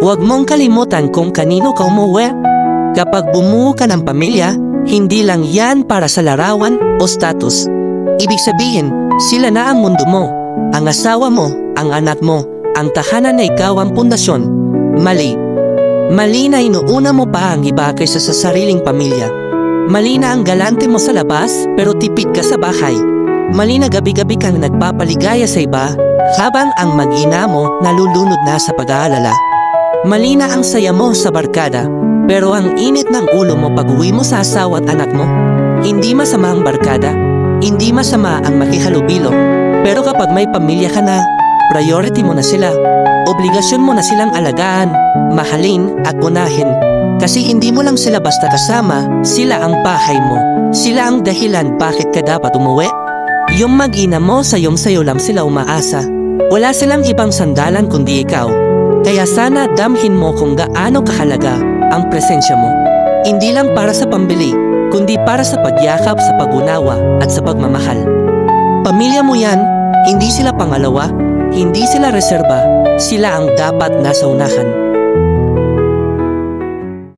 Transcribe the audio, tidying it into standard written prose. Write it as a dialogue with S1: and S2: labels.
S1: Huwag mong kalimutan kung kanino ka umuwi. Kapag bumuo ka ng pamilya, hindi lang yan para sa larawan o status. Ibig sabihin, sila na ang mundo mo, ang asawa mo, ang anak mo, ang tahanan na ikaw ang pundasyon. Mali. Mali na inuuna mo pa ang iba kaysa sa sariling pamilya. Mali na ang galante mo sa labas pero tipid ka sa bahay. Mali na gabi-gabi kang nagpapaligaya sa iba habang ang mag-ina mo nalulunod na sa pag-aalala. Mali na ang saya mo sa barkada pero ang init ng ulo mo pag-uwi mo sa asawa at anak mo. Hindi masama ang barkada, hindi masama ang makihalubilo, pero kapag may pamilya ka na, priority mo na sila. Obligasyon mo na silang alagaan, mahalin at unahin. Kasi hindi mo lang sila basta kasama, sila ang bahay mo. Sila ang dahilan bakit ka dapat umuwi. Yung mag-ina mo sayong-sayo lang sila umaasa. Wala silang ibang sandalan kundi ikaw. Kaya sana damhin mo kung gaano kahalaga ang presensya mo. Hindi lang para sa pambili, kundi para sa pagyakap, sa pag-unawa at sa pagmamahal. Pamilya mo yan, hindi sila pangalawa, hindi sila reserba, sila ang dapat nasa unahan.